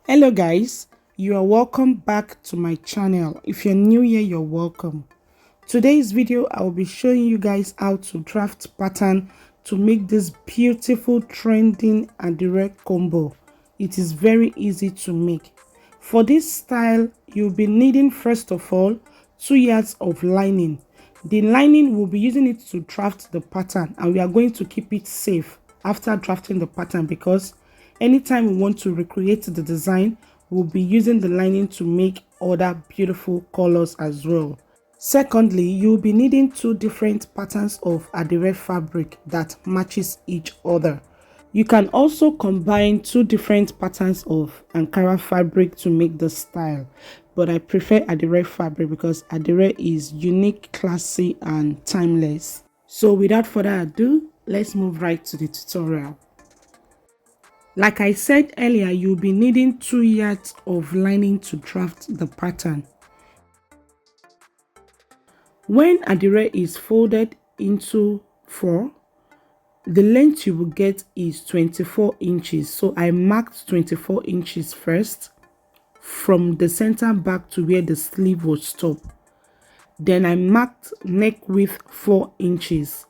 Hello guys, you are welcome back to my channel. If you're new here, you're welcome. Today's video I will be showing you guys how to draft pattern to make this beautiful trending Adire combo. It is very easy to make. For this style, you'll be needing first of all 2 yards of lining. The lining, we'll be using it to draft the pattern, and we are going to keep it safe after drafting the pattern, because anytime we want to recreate the design, we'll be using the lining to make other beautiful colors as well. Secondly, you'll be needing 2 different patterns of Adire fabric that matches each other. You can also combine 2 different patterns of Ankara fabric to make the style, but I prefer Adire fabric because Adire is unique, classy and timeless. So without further ado, let's move right to the tutorial. Like I said earlier, you'll be needing 2 yards of lining to draft the pattern. When Adire is folded into 4, the length you will get is 24 inches. So I marked 24 inches first from the center back to where the sleeve will stop. Then I marked neck width 4 inches,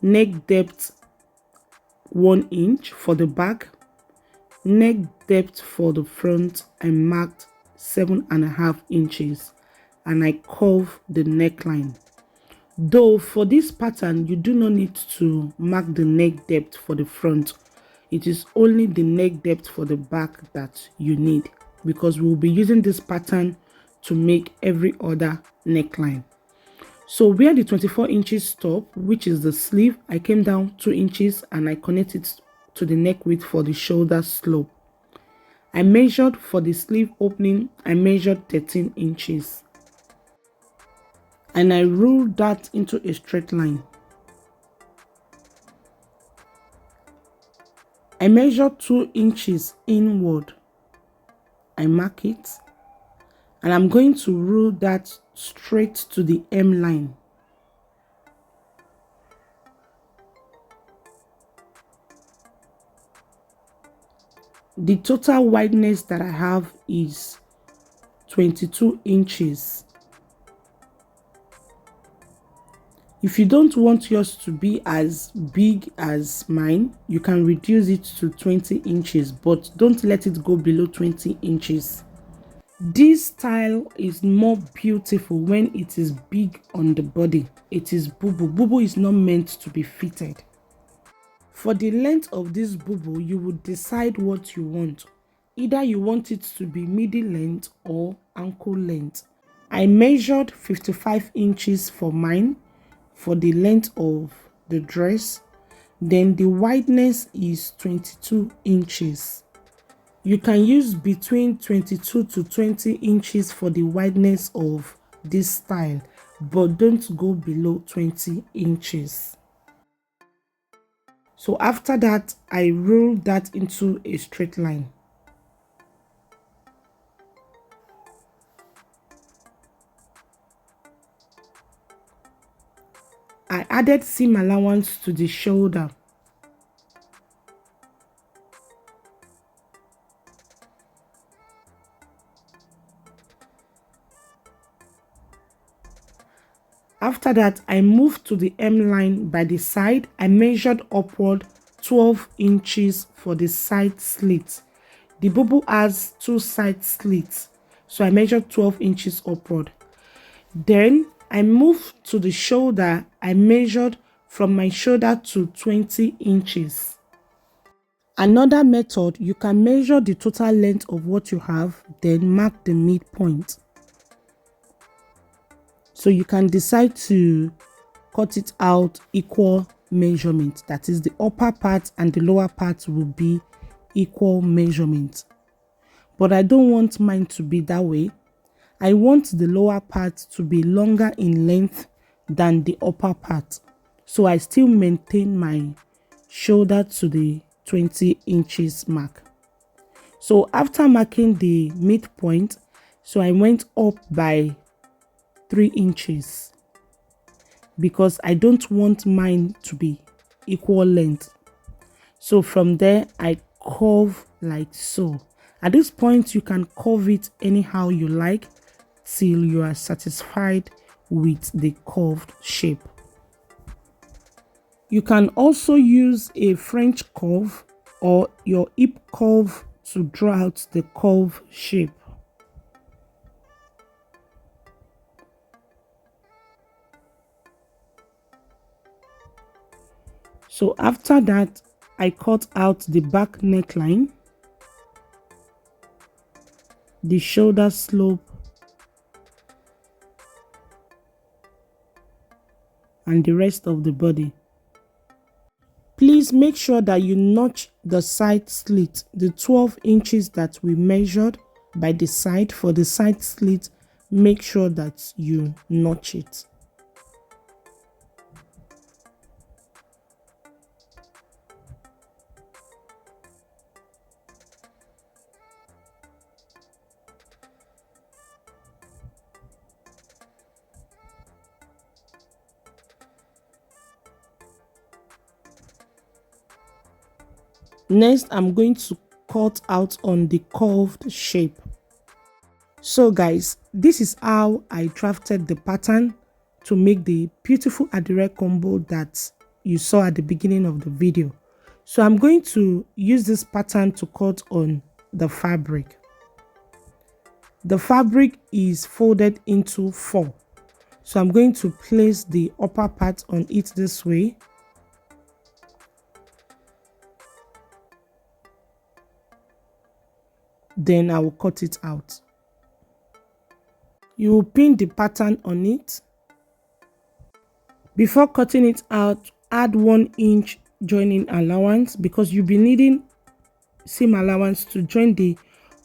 neck depth 1 inch for the back, neck depth for the front I marked 7.5 inches, and I curve the neckline. Though for this pattern you do not need to mark the neck depth for the front, it is only the neck depth for the back that you need, because we will be using this pattern to make every other neckline. So where the 24 inches stop, which is the sleeve, I came down 2 inches and I connected to the neck width for the shoulder slope. I measured for the sleeve opening, I measured 13 inches. And I ruled that into a straight line. I measure 2 inches inward. I mark it. And I'm going to rule that straight to the hem line. The total wideness that I have is 22 inches. If you don't want yours to be as big as mine, you can reduce it to 20 inches, but don't let it go below 20 inches. This style is more beautiful when it is big on the body. It is bubu. Bubu is not meant to be fitted. For the length of this bubu, you would decide what you want. Either you want it to be midi length or ankle length. I measured 55 inches for mine for the length of the dress. Then the wideness is 22 inches. You can use between 22 to 20 inches for the wideness of this style, but don't go below 20 inches. So after that, I ruled that into a straight line. I added seam allowance to the shoulder. After that, I moved to the hem line by the side. I measured upward 12 inches for the side slit. The bubu has 2 side slits, so I measured 12 inches upward. Then I moved to the shoulder. I measured from my shoulder to 20 inches. Another method, you can measure the total length of what you have, then mark the midpoint. So you can decide to cut it out equal measurement. That is, the upper part and the lower part will be equal measurement. But I don't want mine to be that way. I want the lower part to be longer in length than the upper part. So I still maintain my shoulder to the 20 inches mark. So after marking the midpoint, so I went up by 3 inches because I don't want mine to be equal length. So from there I curve like so, At this point, you can curve it anyhow you like till you are satisfied with the curved shape. You can also use a French curve or your hip curve to draw out the curve shape. So after that, I cut out the back neckline, the shoulder slope, and the rest of the body. Please make sure that you notch the side slit, the 12 inches that we measured by the side. For the side slit, make sure that you notch it. Next, I'm going to cut out on the curved shape. So guys, this is how I drafted the pattern to make the beautiful Adire combo that you saw at the beginning of the video. So I'm going to use this pattern to cut on the fabric. The fabric is folded into 4. So I'm going to place the upper part on it this way. Then I will cut it out. You will pin the pattern on it. Before cutting it out, add 1 inch joining allowance because you'll be needing seam allowance to join the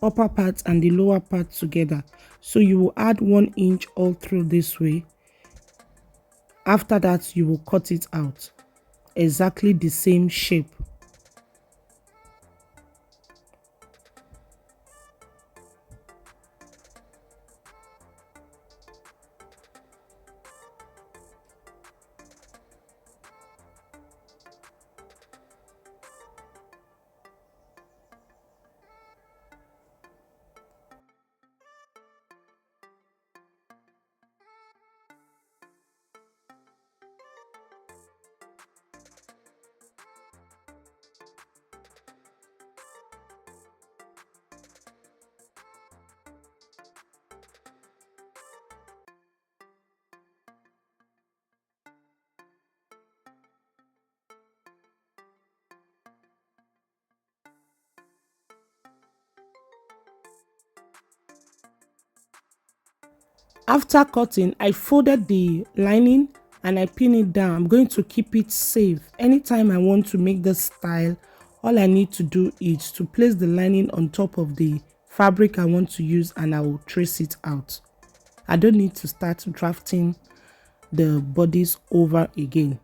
upper part and the lower part together. So you will add 1 inch all through this way. After that, you will cut it out exactly the same shape. After cutting, I folded the lining and I pin it down. I'm going to keep it safe. Anytime I want to make this style, all I need to do is to place the lining on top of the fabric I want to use and I will trace it out. I don't need to start drafting the bodice over again.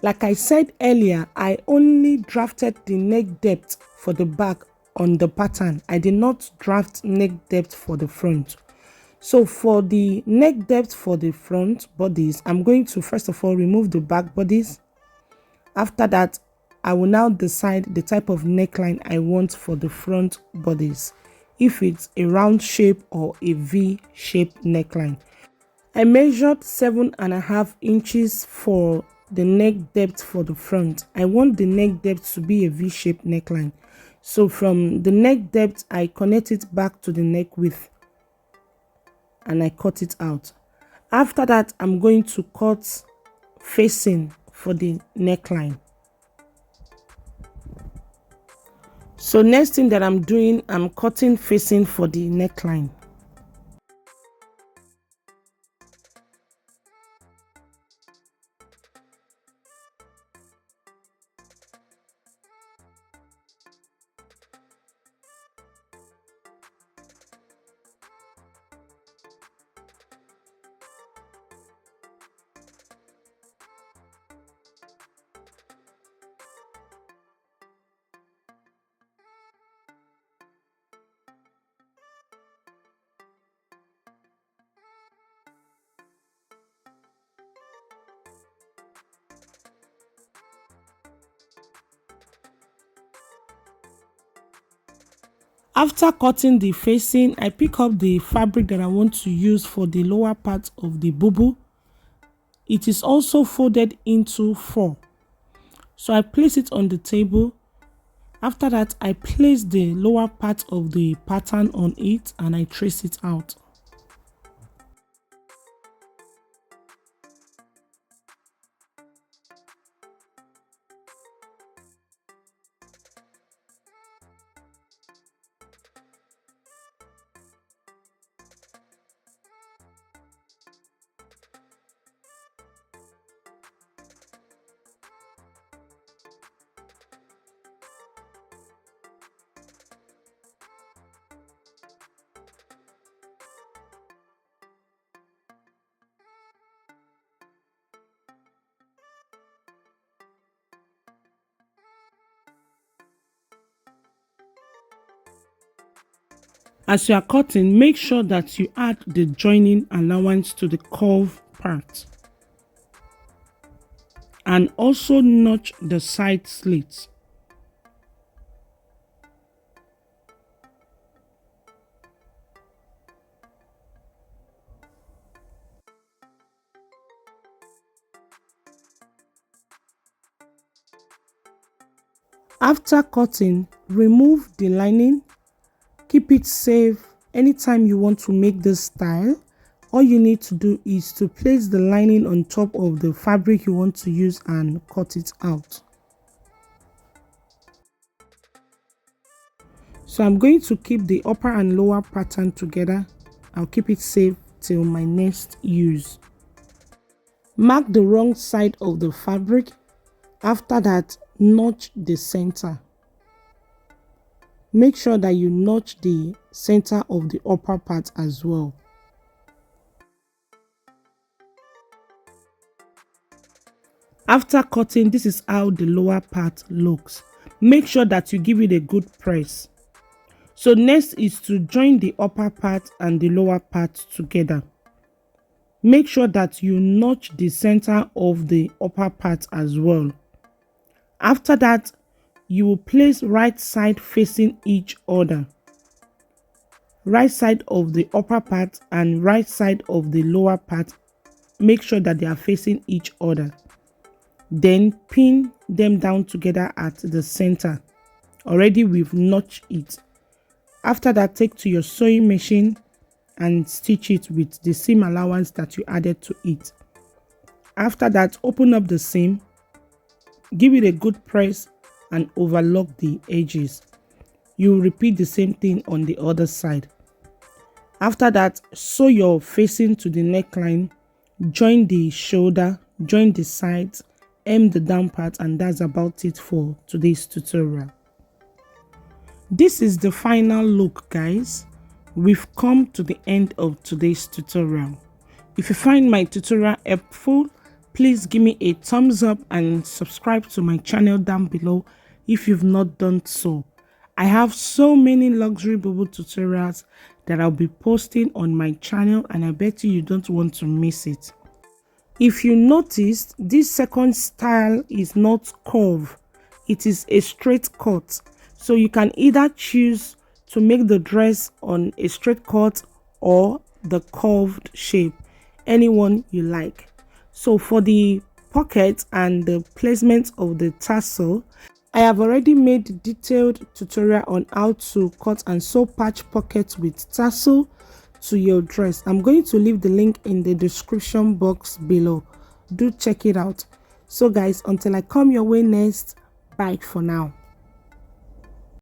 Like I said earlier, I only drafted the neck depth for the back on the pattern. I did not draft neck depth for the front. So for the neck depth for the front bodice, I'm going to first of all remove the back bodice. After that, I will now decide the type of neckline I want for the front bodice, if it's a round shape or a V shape neckline. I measured 7.5 inches for the neck depth for the front. I want the neck depth to be a V-shaped neckline. So from the neck depth, I connect it back to the neck width and I cut it out. After that, I'm going to cut facing for the neckline. So next thing that I'm doing, I'm cutting facing for the neckline. After cutting the facing, I pick up the fabric that I want to use for the lower part of the boo-boo. It is also folded into 4. So I place it on the table. After that, I place the lower part of the pattern on it and I trace it out. As you are cutting, make sure that you add the joining allowance to the curve part. And also notch the side slits. After cutting, remove the lining. Keep it safe. Anytime you want to make this style, all you need to do is to place the lining on top of the fabric you want to use and cut it out. So I'm going to keep the upper and lower pattern together. I'll keep it safe till my next use. Mark the wrong side of the fabric. After that, notch the center. Make sure that you notch the center of the upper part as well. After cutting, this is how the lower part looks. Make sure that you give it a good press. So next is to join the upper part and the lower part together. Make sure that you notch the center of the upper part as well. After that, you will place right side facing each other. Right side of the upper part and right side of the lower part. Make sure that they are facing each other. Then pin them down together at the center. Already we've notched it. After that, take to your sewing machine and stitch it with the seam allowance that you added to it. After that, open up the seam, give it a good press and overlock the edges. You will repeat the same thing on the other side. After that, sew your facing to the neckline, join the shoulder, join the sides, hem the down part, and that's about it for today's tutorial. This is the final look, guys. We've come to the end of today's tutorial. If you find my tutorial helpful, please give me a thumbs up and subscribe to my channel down below if you've not done so. I have so many luxury bubble tutorials that I'll be posting on my channel, and I bet you don't want to miss it. If you noticed, this second style is not curve, it is a straight cut. So you can either choose to make the dress on a straight cut or the curved shape, anyone you like. So for the pocket and the placement of the tassel, I have already made detailed tutorial on how to cut and sew patch pockets with tassel to your dress. I'm going to leave the link in the description box below. Do check it out. So guys, until I come your way next, bye for now.